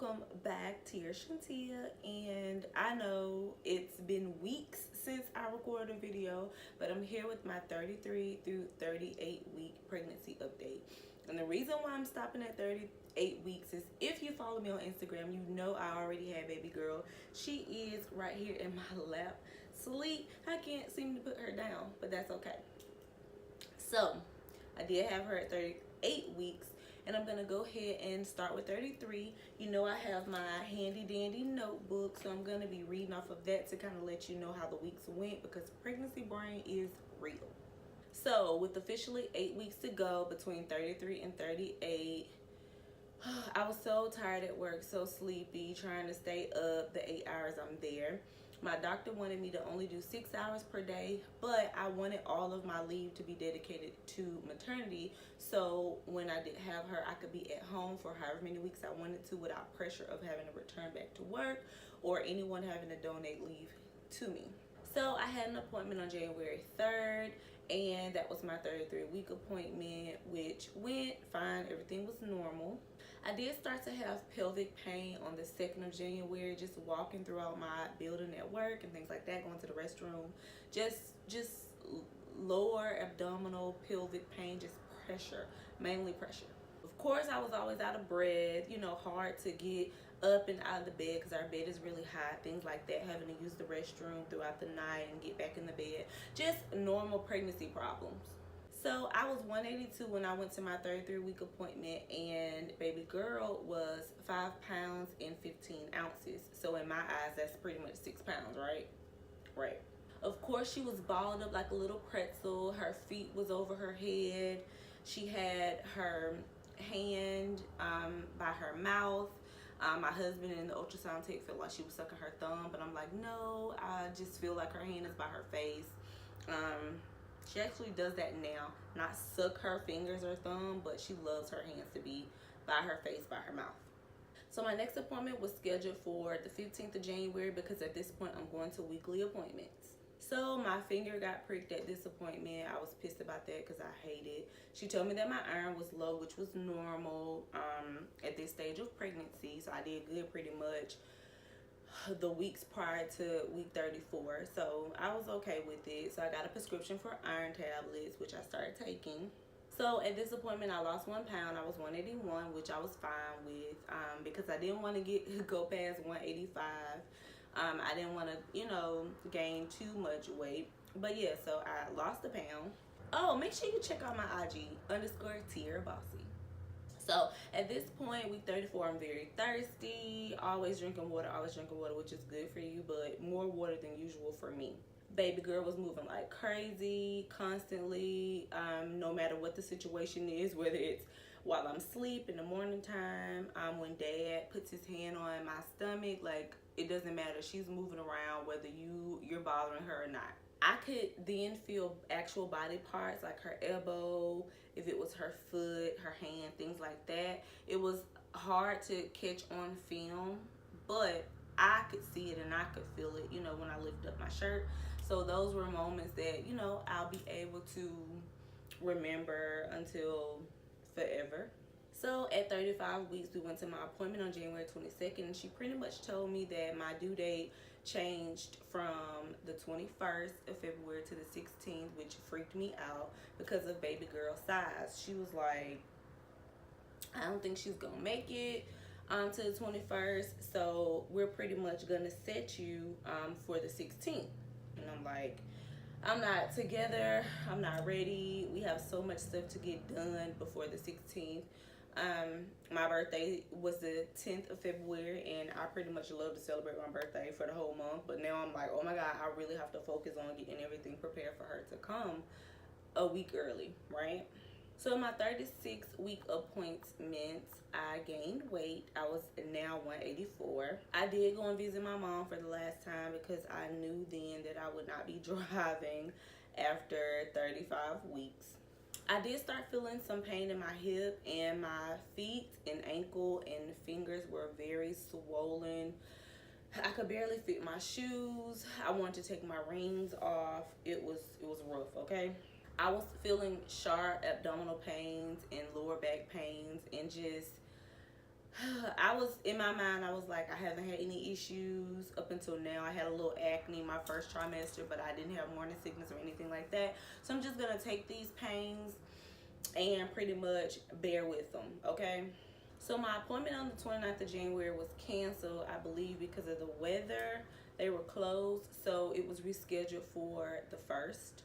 welcome back, Tierra Shontia. And I know it's been weeks since I recorded a video, but I'm here with my 33 through 38 week pregnancy update. And the reason why I'm stopping at 38 weeks is if you follow me on Instagram, you know I already had baby girl. She is right here in my lap, sleep. I can't seem to put her down, but that's okay. So I did have her at 38 weeks, and I'm gonna go ahead and start with 33. You know I have my handy dandy notebook, so I'm gonna be reading off of that to kind of let you know how the weeks went, because pregnancy brain is real. So with officially 8 weeks to go between 33 and 38, I was so tired at work, so sleepy, trying to stay up the 8 hours I'm there. My doctor wanted me to only do 6 hours per day, but I wanted all of my leave to be dedicated to maternity. So when I did have her, I could be at home for however many weeks I wanted to without pressure of having to return back to work or anyone having to donate leave to me. So I had an appointment on January 3rd, and that was my 33-week appointment, which went fine. Everything was normal. I did start to have pelvic pain on the 2nd of January, just walking throughout my building at work and things like that, going to the restroom. Just lower abdominal pelvic pain, just pressure, mainly pressure. Of course, I was always out of breath, hard to get up and out of the bed because our bed is really hot, things like that, having to use the restroom throughout the night and get back in the bed. Just normal pregnancy problems. So I was 182 when I went to my 33-week appointment, and baby girl was 5 pounds and 15 ounces. So in my eyes, that's pretty much 6 pounds, right? Right. Of course, she was balled up like a little pretzel. Her feet was over her head. She had her hand by her mouth. My husband in the ultrasound tape felt like she was sucking her thumb, but I'm like, no, I just feel like her hand is by her face. She actually does that now, not suck her fingers or thumb, but she loves her hands to be by her face, by her mouth. So my next appointment was scheduled for the 15th of January because at this point I'm going to weekly appointments. So my finger got pricked at this appointment. I was pissed about that because I hate it. She told me that my iron was low, which was normal at this stage of pregnancy. So I did good pretty much the weeks prior to week 34. So I was okay with it. So I got a prescription for iron tablets, which I started taking. So at this appointment, I lost 1 pound. I was 181, which I was fine with because I didn't want to go past 185. I didn't want to, gain too much weight. But yeah, so I lost a pound. Oh, make sure you check out my IG, _Tierra_Bossy. So at this point, week 34, I'm very thirsty, always drinking water, which is good for you, but more water than usual for me. Baby girl was moving like crazy, constantly, no matter what the situation is, whether it's while I'm asleep in the morning time, when dad puts his hand on my stomach, like it doesn't matter. She's moving around whether you're bothering her or not. I could then feel actual body parts like her elbow, if it was her foot, her hand, things like that. It was hard to catch on film, but I could see it and I could feel it, when I lift up my shirt. So those were moments that, I'll be able to remember until forever. So at 35 weeks, we went to my appointment on January 22nd, and she pretty much told me that my due date changed from the 21st of February to the 16th, which freaked me out because of baby girl size. She was like, I don't think she's gonna make it to the 21st, so we're pretty much gonna set you for the 16th. And I'm like, I'm not together, I'm not ready, we have so much stuff to get done before the 16th. My birthday was the 10th of February, and I pretty much love to celebrate my birthday for the whole month, but now I'm like, oh my God, I really have to focus on getting everything prepared for her to come a week early, right? So in my 36-week appointments, I gained weight. I was now 184. I did go and visit my mom for the last time because I knew then that I would not be driving after 35 weeks. I did start feeling some pain in my hip, and my feet and ankle and fingers were very swollen. I could barely fit my shoes. I wanted to take my rings off. It was rough, okay? I was feeling sharp abdominal pains and lower back pains and just I was, in my mind, I was like, I haven't had any issues up until now. I had a little acne my first trimester, but I didn't have morning sickness or anything like that. So I'm just going to take these pains and pretty much bear with them, okay? So my appointment on the 29th of January was canceled, I believe, because of the weather. They were closed, so it was rescheduled for the 1st.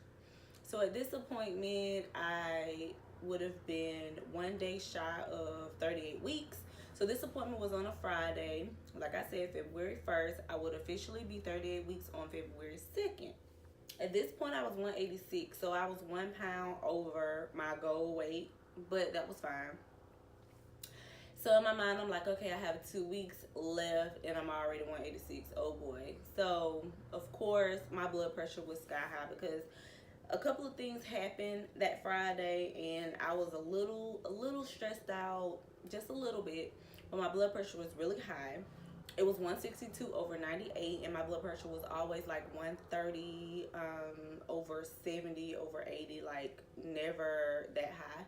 So at this appointment, I would have been 1 day shy of 38 weeks. So this appointment was on a Friday. Like I said, February 1st. I would officially be 38 weeks on February 2nd. At this point, I was 186, so I was 1 pound over my goal weight, but that was fine. So in my mind, I'm like, okay, I have 2 weeks left, and I'm already 186. Oh boy. So of course, my blood pressure was sky high because a couple of things happened that Friday, and I was a little stressed out, just a little bit. But my blood pressure was really high. It was 162 over 98, and my blood pressure was always like 130 over 70 over 80, like never that high.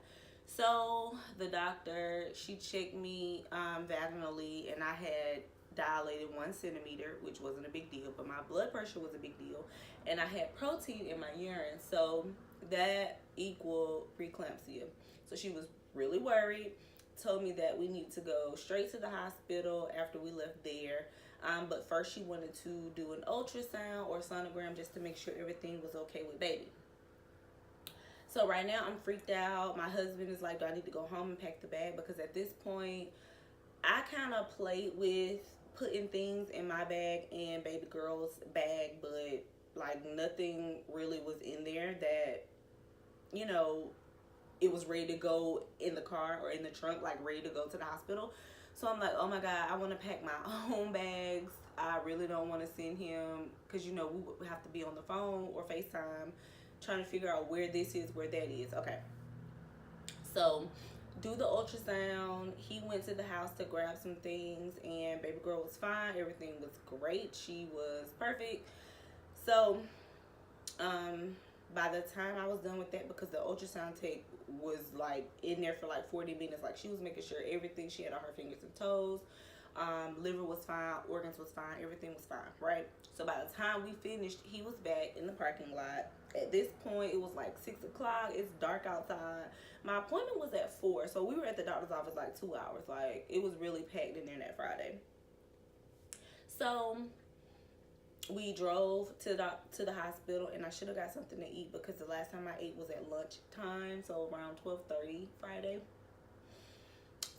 So the doctor, she checked me vaginally, and I had dilated 1 centimeter, which wasn't a big deal, but my blood pressure was a big deal, and I had protein in my urine, so that equaled preeclampsia. So she was really worried, told me that we need to go straight to the hospital after we left there, but first she wanted to do an ultrasound or sonogram just to make sure everything was okay with baby. So right now I'm freaked out. My husband is like, do I need to go home and pack the bag? Because at this point, I kind of played with putting things in my bag and baby girl's bag, but like nothing really was in there that, you know, it was ready to go in the car or in the trunk, like ready to go to the hospital. So I'm like, oh my God, I want to pack my own bags. I really don't want to send him, because, you know, we would have to be on the phone or FaceTime trying to figure out where this is, where that is. Okay. So do the ultrasound. He went to the house to grab some things, and baby girl was fine. Everything was great. She was perfect. So by the time I was done with that, because the ultrasound tech was like in there for like 40 minutes, like she was making sure everything she had on her fingers and toes, liver was fine, organs was fine, everything was fine, right? So by the time we finished, he was back in the parking lot. At this point, it was like 6 o'clock. It's dark outside. My appointment was at 4, so we were at the doctor's office like 2 hours. Like, it was really packed in there that Friday. So we drove to the hospital, and I should have got something to eat because the last time I ate was at lunchtime, so around 12:30 Friday.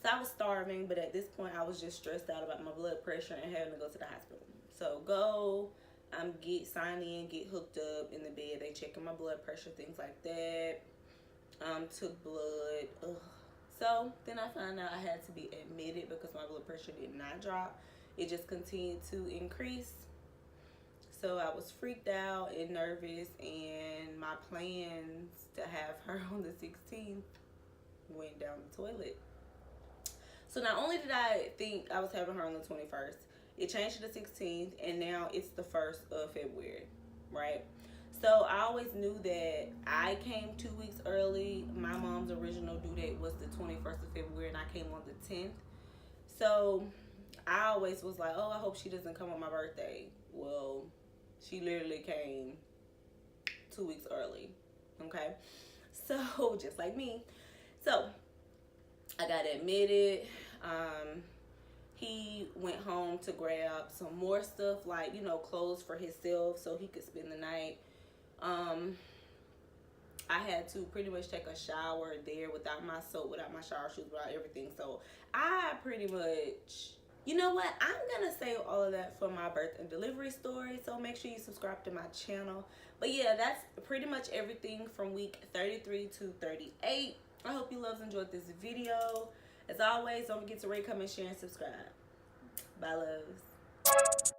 So I was starving, but at this point I was just stressed out about my blood pressure and having to go to the hospital. So get signed in, get hooked up in the bed. They checking my blood pressure, things like that. Took blood. Ugh. So then I found out I had to be admitted because my blood pressure did not drop. It just continued to increase. So I was freaked out and nervous, and my plans to have her on the 16th went down the toilet. So not only did I think I was having her on the 21st, it changed to the 16th, and now it's the 1st of February, right? So I always knew that I came 2 weeks early. My mom's original due date was the 21st of February, and I came on the 10th. So I always was like, oh, I hope she doesn't come on my birthday. Well, she literally came 2 weeks early, okay? So just like me. So I got admitted. He went home to grab some more stuff, like, you know, clothes for himself so he could spend the night. I had to pretty much take a shower there without my soap, without my shower shoes, without everything. So I pretty much, you know what? I'm going to save all of that for my birth and delivery story. So make sure you subscribe to my channel. But yeah, that's pretty much everything from week 33 to 38. I hope you loves enjoyed this video. As always, don't forget to rate, comment, share, and subscribe. Bye, loves.